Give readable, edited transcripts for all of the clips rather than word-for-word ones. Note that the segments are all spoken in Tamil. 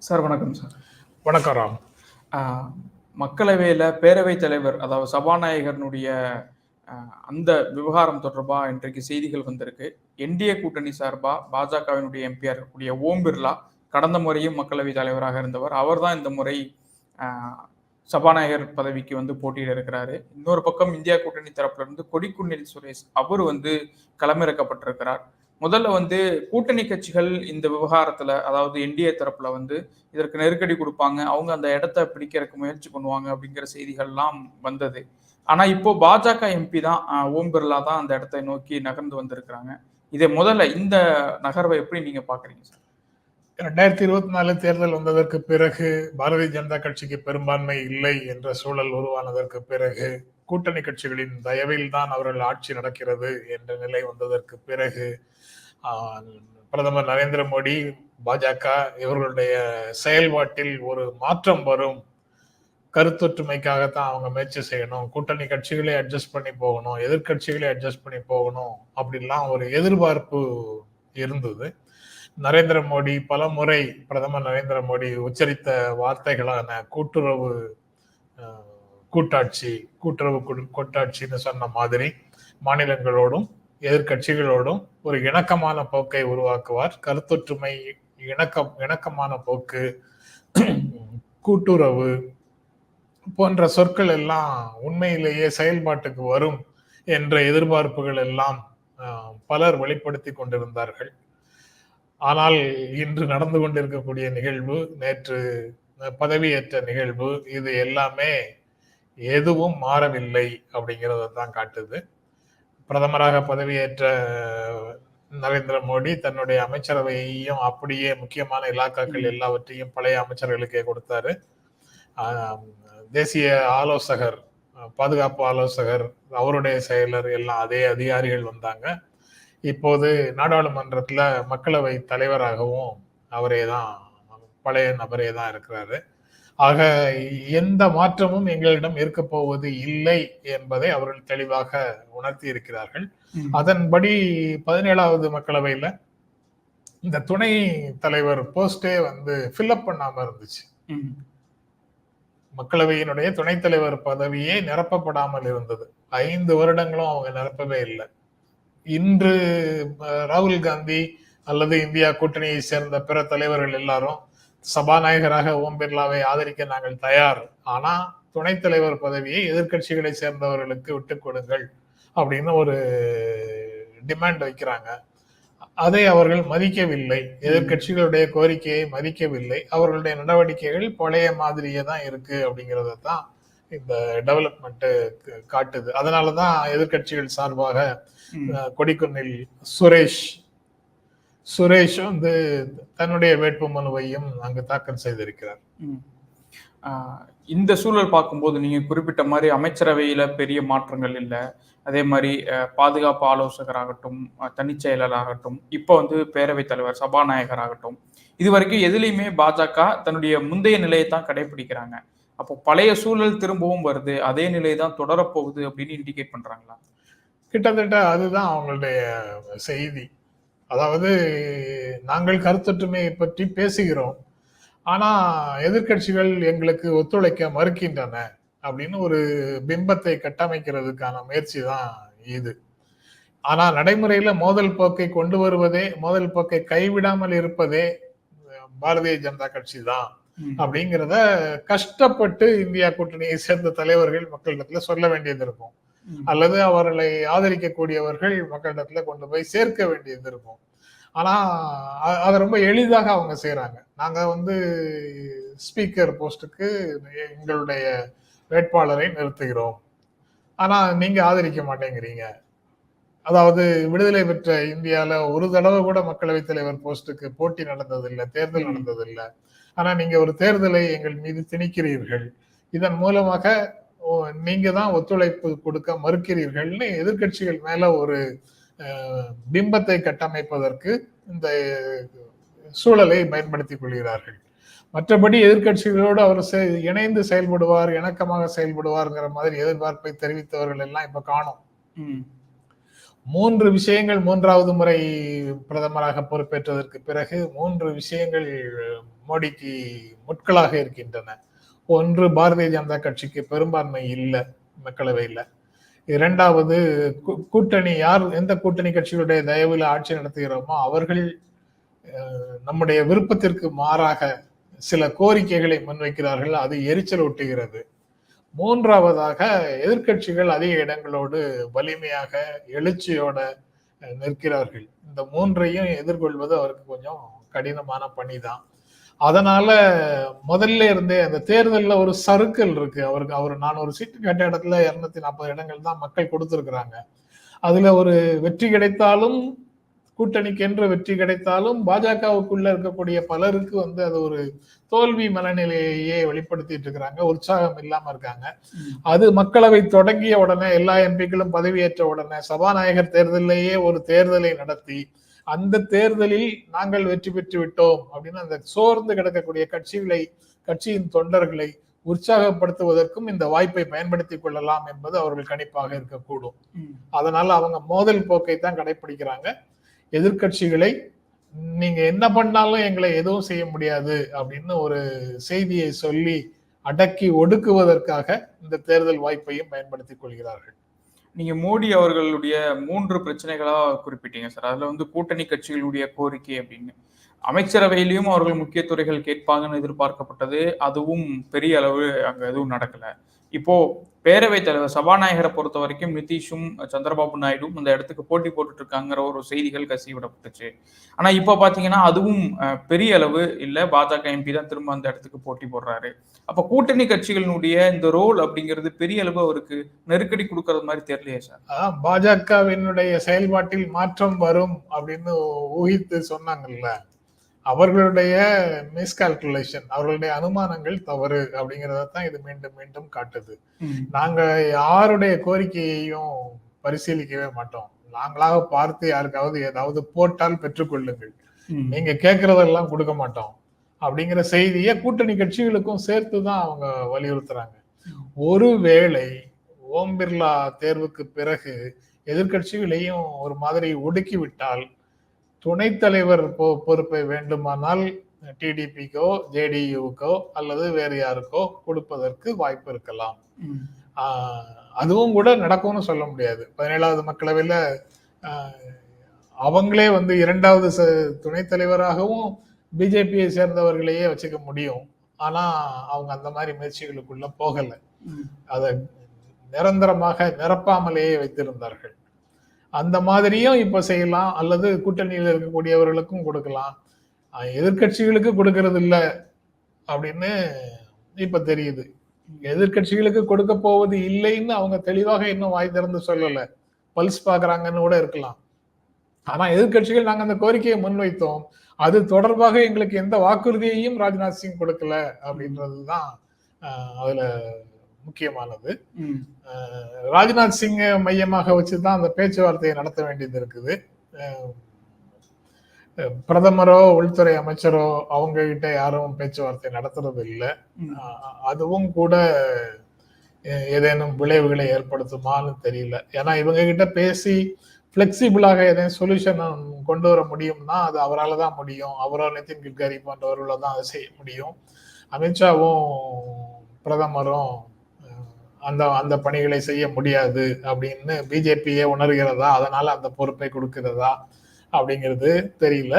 சார் வணக்கம் சார். வணக்கம் ராம். மக்களவையில் பேரவைத் தலைவர் அதாவது சபாநாயகர்னுடைய அந்த விவகாரம் தொடர்பாக இன்றைக்கு செய்திகள் வந்திருக்கு. என்டிஏ கூட்டணி சார்பாக பாஜகவினுடைய எம்பியாக இருக்கக்கூடிய ஓம் பிர்லா கடந்த முறையும் மக்களவைத் தலைவராக இருந்தவர். அவர் தான் இந்த முறை சபாநாயகர் பதவிக்கு வந்து போட்டியிட இருக்கிறாரு. இன்னொரு பக்கம் இந்தியா கூட்டணி தரப்புல இருந்து கொடிக்குன்னில் சுரேஷ் அவர் வந்து களமிறக்கப்பட்டிருக்கிறார். முதல்ல வந்து கூட்டணி கட்சிகள் இந்த விவகாரத்துல அதாவது என்டிஏ தரப்புல வந்து இதற்கு நெருக்கடி கொடுப்பாங்க, அவங்க அந்த இடத்த பிடிக்கிறதுக்கு முயற்சி பண்ணுவாங்க அப்படிங்கிற செய்திகள்லாம் வந்தது. ஆனா இப்போ பாஜக எம்பி தான் ஓம் பிர்லா தான் அந்த இடத்தை நோக்கி நகர்ந்து வந்திருக்கிறாங்க. இதை முதல்ல இந்த நகர்வை எப்படி நீங்க பாக்குறீங்க சார்? 2024 தேர்தல் வந்ததற்கு பிறகு பாரதிய ஜனதா கட்சிக்கு பெரும்பான்மை இல்லை என்ற சூழல் உருவானதற்கு பிறகு கூட்டணி கட்சிகளின் தயவில் தான் அவர்கள் ஆட்சி நடக்கிறது என்ற நிலை வந்ததற்கு பிறகு பிரதமர் நரேந்திர மோடி பாஜக இவர்களுடைய செயல்பாட்டில் ஒரு மாற்றம் வரும், கருத்தொற்றுமைக்காகத்தான் அவங்க முயற்சி செய்யணும், கூட்டணி கட்சிகளே அட்ஜஸ்ட் பண்ணி போகணும், எதிர்கட்சிகளே அட்ஜஸ்ட் பண்ணி போகணும் அப்படின்லாம் ஒரு எதிர்பார்ப்பு இருந்தது. நரேந்திர மோடி பல முறை பிரதமர் நரேந்திர மோடி உச்சரித்த வார்த்தைகளான கூட்டுறவு கூட்டாட்சின்னு சொன்ன மாதிரி மாநிலங்களோடும் எதிர்கட்சிகளோடும் ஒரு இணக்கமான போக்கை உருவாக்குவார். கருத்தொற்றுமை, இணக்கமான போக்கு, கூட்டுறவு போன்ற சொற்கள் எல்லாம் உண்மையிலேயே செயல்பாட்டுக்கு வரும் என்ற எதிர்பார்ப்புகள் எல்லாம் பலர் வெளிப்படுத்தி கொண்டிருந்தார்கள். ஆனால் இன்று நடந்து கொண்டிருக்கக்கூடிய நிகழ்வு, நேற்று பதவியேற்ற நிகழ்வு, இது எல்லாமே எதுவும் மாறவில்லை அப்படிங்கிறத தான் காட்டுது. பிரதமராக பதவியேற்ற நரேந்திர மோடி தன்னுடைய அமைச்சரவையையும் அப்படியே முக்கியமான இலாக்காக்கள் எல்லாவற்றையும் பழைய அமைச்சர்களுக்கே கொடுத்தாரு. தேசிய ஆலோசகர், பாதுகாப்பு ஆலோசகர், அவருடைய செயலர் எல்லாம் அதே அதிகாரிகள் வந்தாங்க. இப்போது நாடாளுமன்றத்துல மக்களவை தலைவராகவும் அவரே தான், பழைய நபரே தான் இருக்கிறாரு. ஆக எந்த மாற்றமும் எங்களிடம் இருக்க போவது இல்லை என்பதை அவர்கள் தெளிவாக உணர்த்தி இருக்கிறார்கள். அதன்படி 17வது மக்களவையில இந்த துணை தலைவர் போஸ்டே வந்து ஃபில்அப் பண்ணாம இருந்துச்சு. மக்களவையினுடைய துணைத் தலைவர் பதவியே நிரப்பப்படாமல் இருந்தது. 5 வருடங்களும் அவங்க நிரப்பவே இல்லை. இன்று ராகுல் காந்தி அல்லது இந்தியா கூட்டணியை சேர்ந்த பிற தலைவர்கள் எல்லாரும் சபாநாயகராக ஓம் பிர்லாவை ஆதரிக்க நாங்கள் தயார், ஆனா துணைத் தலைவர் பதவியை எதிர்கட்சிகளை சேர்ந்தவர்களுக்கு விட்டுக் கொடுங்கள் அப்படின்னு ஒரு டிமாண்ட் வைக்கிறாங்க. அதை அவர்கள் மதிக்கவில்லை, எதிர்கட்சிகளுடைய கோரிக்கையை மதிக்கவில்லை. அவர்களுடைய நடவடிக்கைகள் பழைய மாதிரியே தான் இருக்கு அப்படிங்கறத தான் இந்த டெவலப்மெண்ட் காட்டுது. அதனாலதான் எதிர்கட்சிகள் சார்பாக கொடிக்குன்னில் சுரேஷ் வந்து தன்னுடைய வேட்பு மனுவையும் அங்கு தாக்கல் செய்திருக்கிறார். இந்த சூழல் பார்க்கும்போது நீங்க குறிப்பிட்ட மாதிரி அமைச்சரவையில பெரிய மாற்றங்கள் இல்லை, அதே மாதிரி பாதுகாப்பு ஆலோசகராகட்டும், தனிச்செயலராகட்டும், இப்போ வந்து பேரவைத் தலைவர், சபாநாயகர் ஆகட்டும், இது வரைக்கும் எதுலையுமே பாஜக தன்னுடைய முந்தைய நிலையை தான் கடைபிடிக்கிறாங்க. அப்போ பழைய சூழல் திரும்பவும் வருது, அதே நிலை தான் தொடரப்போகுது அப்படின்னு இண்டிகேட் பண்றாங்களா? கிட்டத்தட்ட அதுதான் அவங்களுடைய செய்தி. அதாவது நாங்கள் கருத்தொற்றுமையை பற்றி பேசுகிறோம், ஆனா எதிர்கட்சிகள் எங்களுக்கு ஒத்துழைக்க மறுக்கின்றன அப்படின்னு ஒரு பிம்பத்தை கட்டமைக்கிறதுக்கான முயற்சி தான் இது. ஆனா நடைமுறையில மோதல் போக்கை கொண்டு வருவதே, மோதல் போக்கை கைவிடாமல் இருப்பதே பாரதிய ஜனதா கட்சி தான் அப்படிங்கிறத கஷ்டப்பட்டு இந்தியா கூட்டணியை சேர்ந்த தலைவர்கள் மக்களிடத்துல சொல்ல வேண்டியது இருக்கும், அல்லது அவர்களை ஆதரிக்கக்கூடியவர்கள் மக்களிடத்துல கொண்டு போய் சேர்க்க வேண்டியது இருக்கும். ஆனா அதை ரொம்ப எளிதாக அவங்க செய்யறாங்க. நாங்க வந்து ஸ்பீக்கர் போஸ்டுக்கு எங்களுடைய வேட்பாளரை நிறுத்துகிறோம், ஆனா நீங்க ஆதரிக்க மாட்டேங்கிறீங்க. அதாவது விடுதலை பெற்ற இந்தியால ஒரு தடவை கூட மக்களவைத் தலைவர் போஸ்டுக்கு போட்டி நடந்ததில்லை, தேர்தல் நடந்ததில்லை. ஆனா நீங்க ஒரு தேர்தலை எங்கள் மீது திணிக்கிறீர்கள், இதன் மூலமாக நீங்க தான் ஒத்துழைப்பு கொடுக்க மறுக்கிறீர்கள்னு எதிர்கட்சிகள் மேல ஒரு பிம்பத்தை கட்டமைப்பதற்கு இந்த சூழலை பயன்படுத்திக் கொள்கிறார்கள். மற்றபடி எதிர்கட்சிகளோடு அவர் இணைந்து செயல்படுவார், இணக்கமாக செயல்படுவார்ங்கிற மாதிரி எதிர்பார்ப்பை தெரிவித்தவர்கள் எல்லாம் இப்ப காணும். 3 விஷயங்கள் 3வது முறை பிரதமராக பொறுப்பேற்றதற்கு பிறகு 3 விஷயங்கள் மோடிக்கு முட்களாக இருக்கின்றன. ஒன்று, பாரதிய ஜனதா கட்சிக்கு பெரும்பான்மை இல்லை மக்களவையில். 2வது, கூட்டணி எந்த கூட்டணி கட்சிகளுடைய தயவில் ஆட்சி நடத்துகிறோமோ அவர்கள் நம்முடைய விருப்பத்திற்கு மாறாக சில கோரிக்கைகளை முன்வைக்கிறார்கள், அது எரிச்சல் ஊட்டுகிறது. 3வதாக, எதிர்க்கட்சிகள் அதிக இடங்களோடு வலிமையாக எழுச்சியோட நிற்கிறார்கள். இந்த 3ஐயும் எதிர்கொள்வது அவருக்கு கொஞ்சம் கடினமான பணிதான். அதனால முதல்ல இருந்தே அந்த தேர்தலில் ஒரு சறுக்கல் இருக்கு. அவர் 400 சீட்டு கேட்ட இடத்துல 240 இடங்கள் தான் மக்கள் கொடுத்திருக்கிறாங்க. அதுல ஒரு வெற்றி கிடைத்தாலும், கூட்டணிக்கு என்று வெற்றி கிடைத்தாலும், பாஜகவுக்குள்ள இருக்கக்கூடிய பலருக்கு அது ஒரு தோல்வி மனநிலையே வெளிப்படுத்திட்டு இருக்கிறாங்க, உற்சாகம் இல்லாம இருக்காங்க. அது மக்களவை தொடங்கிய உடனே, எல்லா எம்பிக்களும் பதவியேற்ற உடனே சபாநாயகர் தேர்தலிலேயே ஒரு தேர்தலை நடத்தி, அந்த தேர்தலில் நாங்கள் வெற்றி பெற்று விட்டோம் அப்படின்னு அந்த சோர்ந்து கிடக்கக்கூடிய கட்சியின் தொண்டர்களை உற்சாகப்படுத்துவதற்கும் இந்த வாய்ப்பை பயன்படுத்திக் கொள்ளலாம் என்பது அவர்கள் கணிப்பாக இருக்கக்கூடும். அதனால அவங்க மோதல் போக்கை தான் கடைபிடிக்கிறாங்க. எதிர்கட்சிகளை நீங்க என்ன பண்ணாலும் எங்களை எதுவும் செய்ய முடியாது அப்படின்னு ஒரு செய்தியை சொல்லி அடக்கி ஒடுக்குவதற்காக இந்த தேர்தல் வாய்ப்பையும் பயன்படுத்திக் கொள்கிறார்கள். நீங்க மோடி அவர்களுடைய 3 பிரச்சனைகளா குறிப்பிட்டீங்க சார். அதுல கூட்டணி கட்சிகளுடைய கோரிக்கை அப்படின்னு, அமைச்சரவையிலையும் அவர்கள் முக்கிய துறைகள் கேட்பாங்கன்னு எதிர்பார்க்கப்பட்டது. அதுவும் பெரிய அளவு அங்க எதுவும் நடக்கல. இப்போ பேரவைத் தலைவர் சபாநாயகரை பொறுத்த வரைக்கும் நிதிஷும் சந்திரபாபு நாயுடும் அந்த இடத்துக்கு போட்டி போட்டுட்டு இருக்காங்கிற ஒரு செய்திகள் கசிவிடப்பட்டுச்சு. ஆனா இப்ப பாத்தீங்கன்னா அதுவும் பெரிய அளவு இல்ல, பாஜக எம்பி தான் திரும்ப அந்த இடத்துக்கு போட்டி போடுறாரு. அப்ப கூட்டணி கட்சிகளினுடைய இந்த ரோல் அப்படிங்கிறது பெரிய அளவு அவருக்கு நெருக்கடி கொடுக்கறது மாதிரி தெரியலையே சார். பாஜகவினுடைய செயல்பாட்டில் மாற்றம் வரும் அப்படின்னு ஊகித்து சொன்னாங்கல்ல, அவர்களுடைய மிஸ்கால்குலேஷன், அவர்களுடைய அனுமானங்கள் தவறு அப்படிங்கறதான் இது மீண்டும் மீண்டும் காட்டுது. நாங்க யாருடைய கோரிக்கையையும் பரிசீலிக்கவே மாட்டோம். நாங்களாக பார்த்து யாருக்காவது ஏதாவது போட்டால் பெற்றுக்கொள்ளுங்கள், நீங்க கேட்கறதெல்லாம் கொடுக்க மாட்டோம் அப்படிங்கிற செய்தியை கூட்டணி கட்சிகளுக்கும் சேர்த்துதான் அவங்க வலியுறுத்துறாங்க. ஒருவேளை ஓம் பிர்லா தேர்வுக்கு பிறகு எதிர்கட்சிகளையும் ஒரு மாதிரி ஒடுக்கி விட்டால், துணைத் தலைவர் பொறுப்பை வேண்டுமானால் டிடிபிக்கோ ஜேடியுக்கோ அல்லது வேறு யாருக்கோ கொடுப்பதற்கு வாய்ப்பு இருக்கலாம். அதுவும் கூட நடக்கும்னு சொல்ல முடியாது. 17வது மக்களவையில அவங்களே 2வது துணைத் தலைவராகவும் பிஜேபியை சேர்ந்தவர்களையே வச்சுக்க முடியும். ஆனா அவங்க அந்த மாதிரி முயற்சிகளுக்குள்ள போகல, அதை நிரந்தரமாக நிரப்பாமலேயே வைத்திருந்தார்கள். அந்த மாதிரியும் இப்ப செய்யலாம், அல்லது கூட்டணியில் இருக்கக்கூடியவர்களுக்கும் கொடுக்கலாம். எதிர்கட்சிகளுக்கு கொடுக்கறது இல்ல அப்படின்னு இப்ப தெரியுது. எதிர்கட்சிகளுக்கு கொடுக்க போவது இல்லைன்னு அவங்க தெளிவாக இன்னும் வாய் திறந்து சொல்லல, பல்ஸ் பாக்குறாங்கன்னு கூட இருக்கலாம். ஆனா எதிர்கட்சிகள் நாங்க அந்த கோரிக்கையை முன்வைத்தோம், அது தொடர்பாக எங்களுக்கு எந்த வாக்குறுதியையும் ராஜ்நாத் சிங் கொடுக்கல அப்படின்றதுதான் அதுல முக்கியமானது. ராஜ்நாத் சிங்கை மையமாக வச்சுதான் அந்த பேச்சுவார்த்தையை நடத்த வேண்டியது இருக்குது. பிரதமரோ உள்துறை அமைச்சரோ அவங்க கிட்ட யாரும் பேச்சுவார்த்தை நடத்துறது இல்லை. அதுவும் கூட ஏதேனும் விளைவுகளை ஏற்படுத்துமான்னு தெரியல. ஏன்னா இவங்க கிட்ட பேசி பிளெக்சிபிளாக ஏதேனும் சொல்யூஷன் கொண்டு வர முடியும்னா அது அவரால் தான் முடியும். அவரோ நிதின் கட்கரி போன்றவர்களோ தான் அதை செய்ய முடியும். அமித்ஷாவும் பிரதமரும் அந்த பணிகளை செய்ய முடியாது அப்படின்னு பிஜேபியே உணர்கிறதா, அதனால அந்த பொறுப்பை கொடுக்கிறதா அப்படிங்கிறது தெரியல.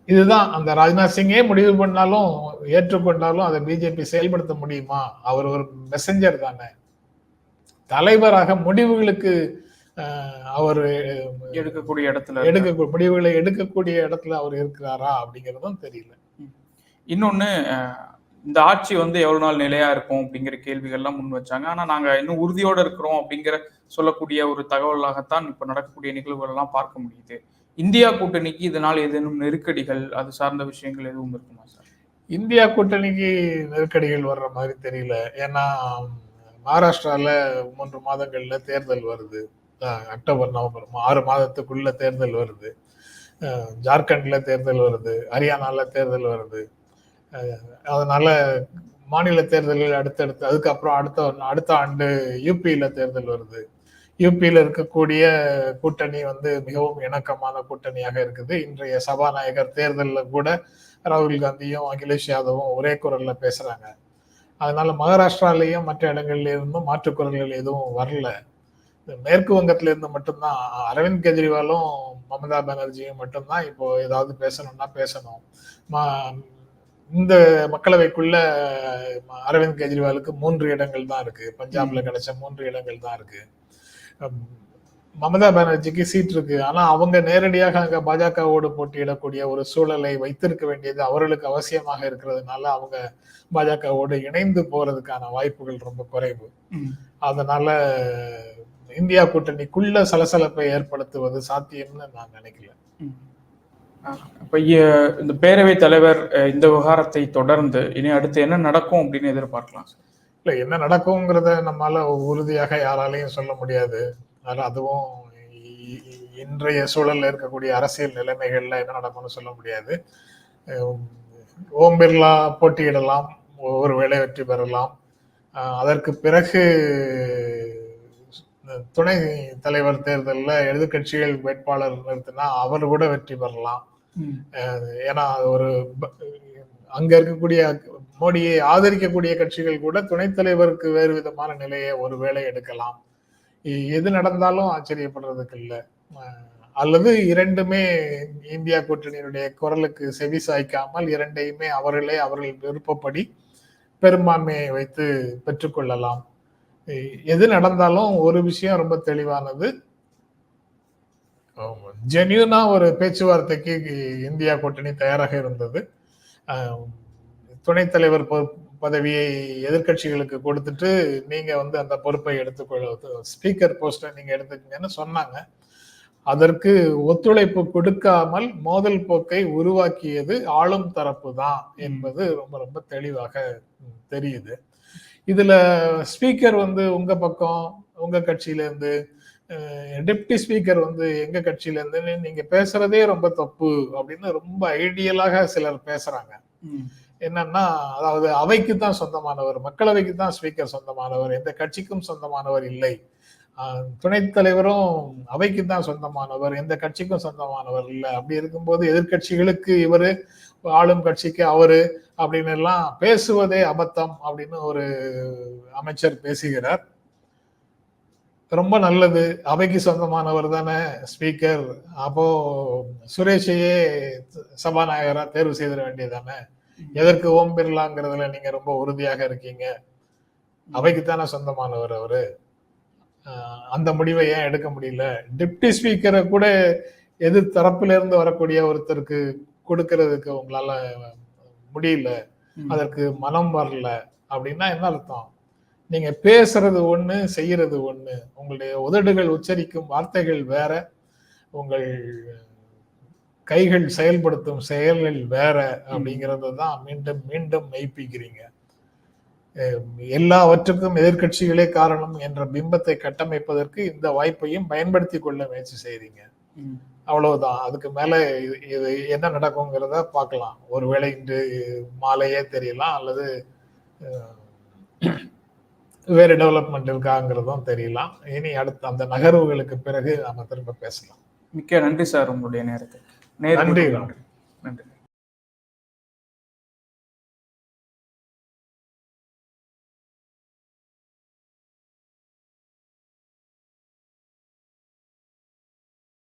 இதுதான் அந்த ராஜ்நாத் சிங்கே முடிவு பண்ணாலும் ஏற்றுக்கொண்டாலும் அதை பிஜேபி செயல்படுத்த முடியுமா? அவர் ஒரு மெசஞ்சர் தானே, தலைவராக முடிவுகளுக்கு அவர் முடிவுகளை எடுக்கக்கூடிய இடத்துல அவர் இருக்கிறாரா அப்படிங்கிறதும் தெரியல. இன்னொன்னு, இந்த ஆட்சி எவ்வளவு நாள் நிலையா இருக்கும் அப்படிங்கிற கேள்விகள்லாம் முன் வச்சாங்க. ஆனா நாங்க இன்னும் உறுதியோட இருக்கிறோம் அப்படிங்கிற சொல்லக்கூடிய ஒரு தகவலாகத்தான் இப்ப நடக்கக்கூடிய நிகழ்வுகள் எல்லாம் பார்க்க முடியுது. இந்தியா கூட்டணிக்கு இதனால் ஏதேனும் நெருக்கடிகள், அது சார்ந்த விஷயங்கள் எதுவும் இருக்குமா சார்? இந்தியா கூட்டணிக்கு நெருக்கடிகள் வர்ற மாதிரி தெரியல. ஏன்னா மகாராஷ்டிரால 3 மாதங்கள்ல தேர்தல் வருது, அக்டோபர் நவம்பர் 6 மாதத்துக்குள்ள தேர்தல் வருது. ஜார்க்கண்ட்ல தேர்தல் வருது, ஹரியானால தேர்தல் வருது. அதனால மாநில தேர்தல்கள் அடுத்தடுத்து, அதுக்கப்புறம் அடுத்த ஆண்டு யூபியில தேர்தல் வருது. யூபியில இருக்கக்கூடிய கூட்டணி வந்து மிகவும் இணக்கமான கூட்டணியாக இருக்குது. இன்றைய சபாநாயகர் தேர்தல்ல கூட ராகுல் காந்தியும் அகிலேஷ் யாதவும் ஒரே குரல்ல பேசுறாங்க. அதனால மகாராஷ்டிராலையும் மற்ற இடங்கள்ல இருந்தும் மாற்று குரல்கள் எதுவும் வரல. மேற்கு வங்கத்துல இருந்து மட்டும்தான் அரவிந்த் கெஜ்ரிவாலும் மமதா பானர்ஜியும் மட்டும்தான் இப்போ ஏதாவது பேசணும்னா பேசணும். இந்த மக்களவைக்குள்ள அரவிந்த் கெஜ்ரிவாலுக்கு 3 இடங்கள் தான் இருக்கு. பஞ்சாப்ல கிடைச்ச 3 இடங்கள் தான் இருக்கு. மமதா பானர்ஜிக்கு சீட் இருக்கு. ஆனா அவங்க நேரடியாக அங்க பாஜகவோடு போட்டியிடக்கூடிய ஒரு சூழலை வைத்திருக்க வேண்டியது அவர்களுக்கு அவசியமாக இருக்கிறதுனால அவங்க பாஜகவோடு இணைந்து போறதுக்கான வாய்ப்புகள் ரொம்ப குறைவு. அதனால இந்தியா கூட்டணிக்குள்ள சலசலப்பை ஏற்படுத்துவது சாத்தியம்னு நான் நினைக்கல. இப்ப இந்த பேரவைத் தலைவர் இந்த விவகாரத்தை தொடர்ந்து இனி அடுத்து என்ன நடக்கும் அப்படின்னு எதிர்பார்க்கலாம்? இல்ல, என்ன நடக்கும்ங்கிறத நம்மளால உறுதியாக யாராலையும் சொல்ல முடியாது. அதுவும் இன்றைய சூழல்ல இருக்கக்கூடிய அரசியல் நிலைமைகள்ல என்ன நடக்கும்னு சொல்ல முடியாது. ஓம் பிர்லா போட்டியிடலாம், ஒருவேளை வெற்றி பெறலாம். அதற்கு பிறகு துணை தலைவர் தேர்தலில் எதிர்கட்சிகள் வேட்பாளர் நிறுத்தினா அவர் கூட வெற்றி பெறலாம். ஏன்னா ஒரு அங்க இருக்கக்கூடிய மோடியை ஆதரிக்கக்கூடிய கட்சிகள் கூட துணைத் தலைவருக்கு வேறு விதமான நிலையை ஒருவேளை எடுக்கலாம். எது நடந்தாலும் ஆச்சரியப்படுறதுக்கு இல்லை. அல்லது இரண்டுமே இந்தியா கூட்டணியினுடைய குரலுக்கு செவி சாய்க்காமல் இரண்டையுமே அவர்கள் விருப்பப்படி பெரும்பான்மையை வைத்து பெற்றுக்கொள்ளலாம். எது நடந்தாலும் ஒரு விஷயம் ரொம்ப தெளிவானது, ஜென்யூனா ஒரு பேச்சுவார்த்தைக்கு இந்தியா கூட்டணி தயாராக இருந்தது. துணைத் தலைவர் பதவியை எதிர்கட்சிகளுக்கு கொடுத்துட்டு நீங்க வந்து அந்த பொறுப்பை எடுத்துக்கொள்ள, ஸ்பீக்கர் போஸ்டை நீங்க எடுத்துக்கீங்கன்னு சொன்னாங்க. அதற்கு ஒத்துழைப்பு கொடுக்காமல் மோதல் போக்கை உருவாக்கியது ஆளும் தரப்பு தான் என்பது ரொம்ப ரொம்ப தெளிவாக தெரியுது. இதுல ஸ்பீக்கர் வந்து உங்க பக்கம், உங்க கட்சியில இருந்து, டெப்டி ஸ்பீக்கர் வந்து எங்க கட்சியில இருந்து, நீங்க பேசுறதே ரொம்ப தப்பு அப்படின்னு ரொம்ப ஐடியலாக சிலர் பேசுறாங்க. என்னன்னா, அதாவது அவைக்கு தான் சொந்தமானவர், மக்களவைக்கு தான் ஸ்பீக்கர் சொந்தமானவர், எந்த கட்சிக்கும் சொந்தமானவர் இல்லை. துணைத் தலைவரும் அவைக்கு தான் சொந்தமானவர், எந்த கட்சிக்கும் சொந்தமானவர் இல்லை. அப்படி இருக்கும்போது எதிர்கட்சிகளுக்கு இவரு, ஆளும் கட்சிக்கு அவரு அப்படின்னு எல்லாம் பேசுவதே அபத்தம் அப்படின்னு ஒரு அமைச்சர் பேசுகிறார். ரொம்ப நல்லது, அவைக்கு சொந்தமானவர் தானே ஸ்பீக்கர், அப்போ சுரேஷையே சபாநாயகரா தேர்வு செய்திட வேண்டியதானே, எதற்கு ஓம் பிர்லாங்கிறதுல நீங்க ரொம்ப உறுதியாக இருக்கீங்க, அவைக்கு தானே சொந்தமானவர் அவரு, அந்த முடிவை ஏன் எடுக்க முடியல, டெப்டி ஸ்பீக்கரை கூட எதிர் தரப்புல இருந்து வரக்கூடிய ஒருத்தருக்கு கொடுக்கறதுக்கு உங்களால முடியல, அதற்கு மனம் வரல அப்படின்னா என்ன அர்த்தம்? நீங்க பேசுறது ஒண்ணு, செய்யறது ஒண்ணு, உங்களுடைய உதடுகள் உச்சரிக்கும் வார்த்தைகள் வேற, உங்கள் கைகள் செயல்படுத்தும் செயல்கள் வேற அப்படிங்கறது தான் மீண்டும் மீண்டும் மெய்ப்பிக்கிறீங்க. எல்லாவற்றுக்கும் எதிர்கட்சிகளே காரணம் என்ற பிம்பத்தை கட்டமைப்பதற்கு இந்த வாய்ப்பையும் பயன்படுத்தி கொள்ள முயற்சி செய்றீங்க. அவ்வளவுதான். அதுக்கு மேல இது என்ன நடக்குங்கிறத பார்க்கலாம். ஒருவேளை இன்று மாலையே தெரியலாம், அல்லது வேறு டெவலப்மெண்ட் இருக்காங்கிறதும் தெரியலாம். இனி அடுத்த அந்த நகர்வுகளுக்கு பிறகு நாம திரும்ப பேசலாம். மிக்க நன்றி சார் உங்களுடைய நேரத்துக்கு. நன்றி. நன்றி.